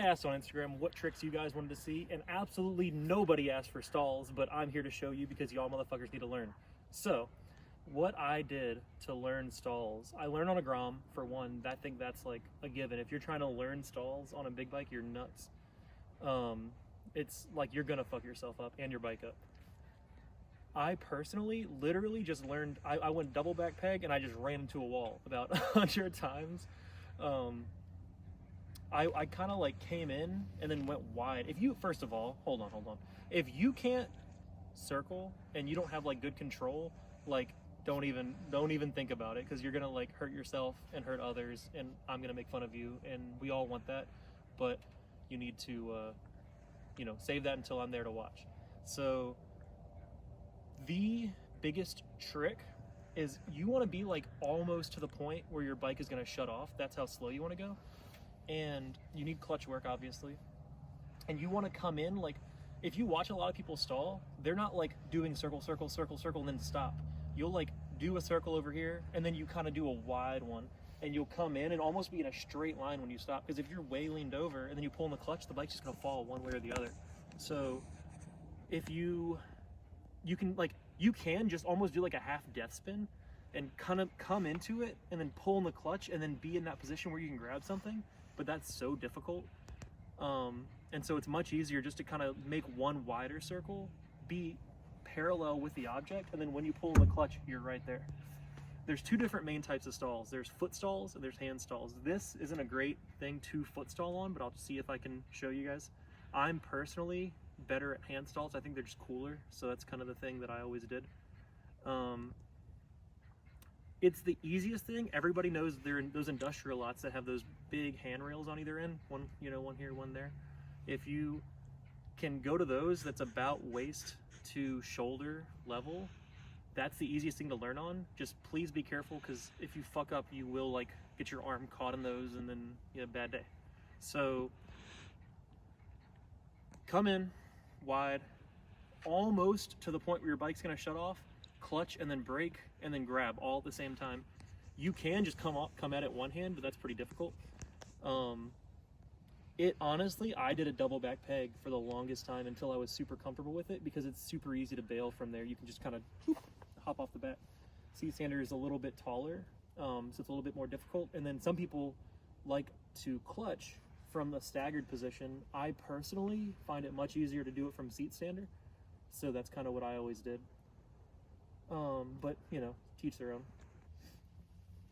I asked on Instagram what tricks you guys wanted to see, and absolutely nobody asked for stalls, but I'm here to show you because y'all motherfuckers need to learn. So, what I did to learn stalls, I learned on a Grom for one. I think that's like a given. If you're trying to learn stalls on a big bike, you're nuts. It's like you're gonna fuck yourself up and your bike up. I personally literally just learned, I went double back peg and I just ran into a wall about 100 times. I kind of like came in and then went wide. If you, first of all, hold on. If you can't circle and you don't have like good control, like don't even think about it, because you're gonna like hurt yourself and hurt others, and I'm gonna make fun of you, and we all want that, but you need to save that until I'm there to watch. So the biggest trick is you want to be like almost to the point where your bike is going to shut off. That's how slow you want to go. And you need clutch work, obviously. And you want to come in, like, if you watch a lot of people stall, they're not like doing circle, and then stop. You'll like do a circle over here, and then you kind of do a wide one, and you'll come in and almost be in a straight line when you stop. Because if you're way leaned over and then you pull in the clutch, the bike's just going to fall one way or the other. So if you can just almost do like a half death spin and kind of come into it and then pull in the clutch and then be in that position where you can grab something, but that's so difficult. And so it's much easier just to kind of make one wider circle, be parallel with the object, and then when you pull in the clutch, you're right there. There's two different main types of stalls. There's foot stalls and there's hand stalls. This isn't a great thing to foot stall on, but I'll see if I can show you guys. I'm personally better at hand stalls. I think they're just cooler, so that's kind of the thing that I always did. It's the easiest thing. Everybody knows they're in those industrial lots that have those big handrails on either end, one here, one there. If you can go to those, that's about waist to shoulder level, that's the easiest thing to learn on. Just please be careful, because if you fuck up, you will like get your arm caught in those, and then you have a bad day. So come in wide, almost to the point where your bike's gonna shut off, clutch and then brake and then grab all at the same time. You can just come at it one hand, but that's pretty difficult. Honestly, I did a double back peg for the longest time until I was super comfortable with it, because it's super easy to bail from there. You can just kind of hop off the bat. Seat sander is a little bit taller, so it's a little bit more difficult. And then some people like to clutch from the staggered position. I personally find it much easier to do it from seat sander, so that's kind of what I always did. But teach their own.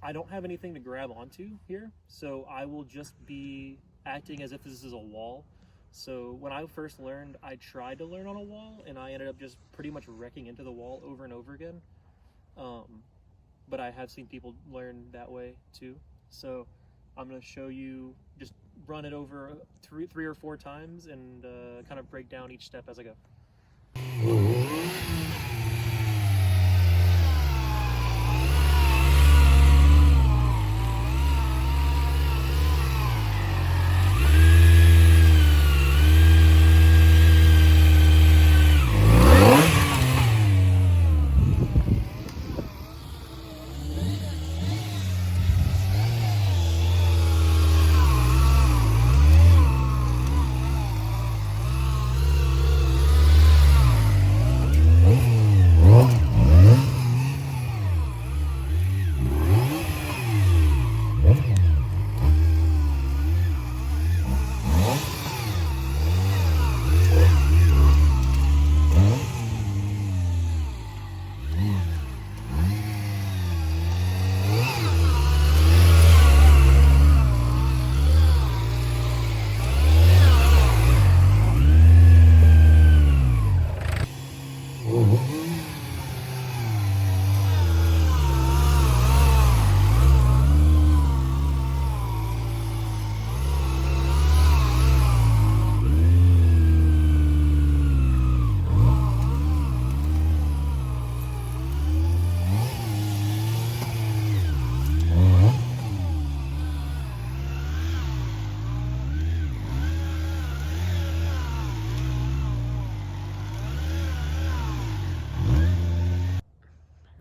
I don't have anything to grab onto here, so I will just be acting as if this is a wall. So when I first learned, I tried to learn on a wall, and I ended up just pretty much wrecking into the wall over and over again. But I have seen people learn that way too. So I'm going to show you, just run it over three or four times and kind of break down each step as I go.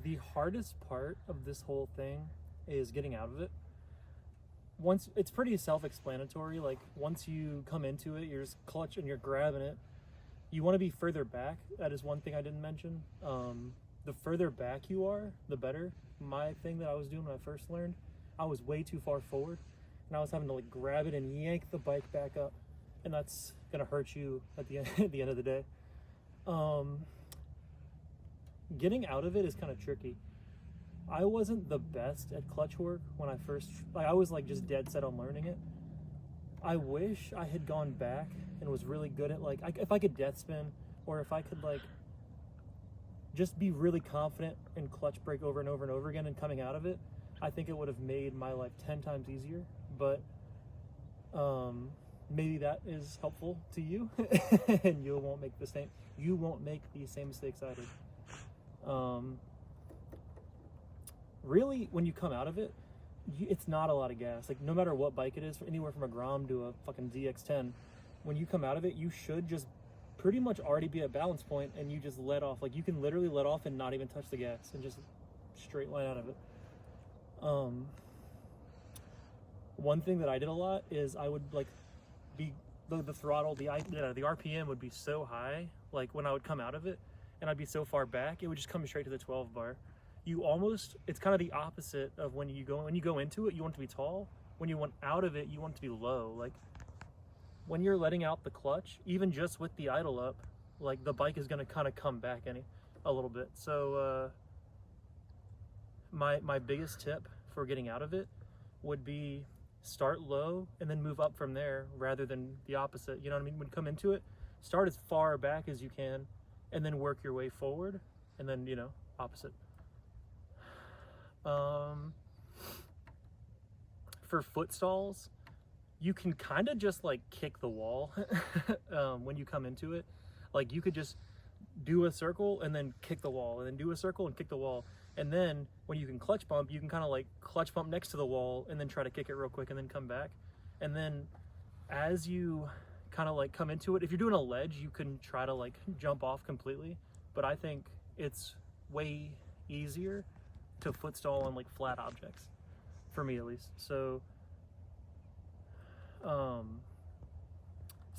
The hardest part of this whole thing is getting out of it. once it's pretty self-explanatory. Like once you come into it, you're just clutch and you're grabbing it. You want to be further back. That is one thing I didn't mention. The further back you are, the better. My thing that I was doing when I first learned, I was way too far forward, and I was having to like grab it and yank the bike back up, and that's gonna hurt you at the end, at the end of the day. Getting out of it is kind of tricky. I wasn't the best at clutch work when I first, like I was like just dead set on learning it. I wish I had gone back and was really good at like, if I could death spin, or if I could like just be really confident in clutch brake over and over and over again and coming out of it, I think it would have made my life 10 times easier. But maybe that is helpful to you and you won't make the same mistakes I did. Really, when you come out of it, it's not a lot of gas. Like no matter what bike it is, anywhere from a Grom to a fucking ZX10, when you come out of it, you should just pretty much already be at balance point, and you just let off. Like you can literally let off and not even touch the gas and just straight line out of it. One thing that I did a lot is I would like be the throttle, the RPM would be so high, like when I would come out of it and I'd be so far back, it would just come straight to the 12 bar. It's kind of the opposite of when you go into it, you want it to be tall. When you want out of it, you want it to be low. Like when you're letting out the clutch, even just with the idle up, like the bike is going to kind of come back a little bit. So my biggest tip for getting out of it would be start low and then move up from there, rather than the opposite. You know what I mean? When you come into it, start as far back as you can and then work your way forward, and then, you know, opposite. For foot stalls, you can kind of just like kick the wall when you come into it. Like you could just do a circle and then kick the wall, and then do a circle and kick the wall. And then when you can clutch bump, you can kind of like clutch bump next to the wall and then try to kick it real quick and then come back. And then as you kind of like come into it, if you're doing a ledge, you can try to like jump off completely. But I think it's way easier to foot stall on like flat objects, for me at least. So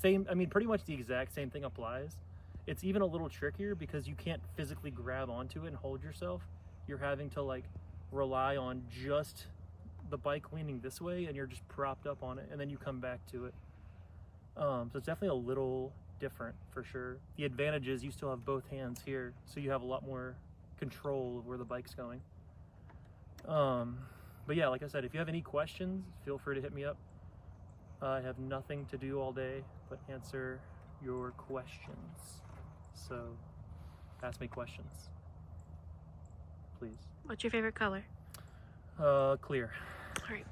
pretty much the exact same thing applies. It's even a little trickier because you can't physically grab onto it and hold yourself. You're having to like rely on just the bike leaning this way, and you're just propped up on it, and then you come back to it. So it's definitely a little different for sure. The advantage is you still have both hands here, so you have a lot more control of where the bike's going. But yeah, like I said, if you have any questions, feel free to hit me up. I have nothing to do all day but answer your questions. So ask me questions, please. What's your favorite color? Clear. All right.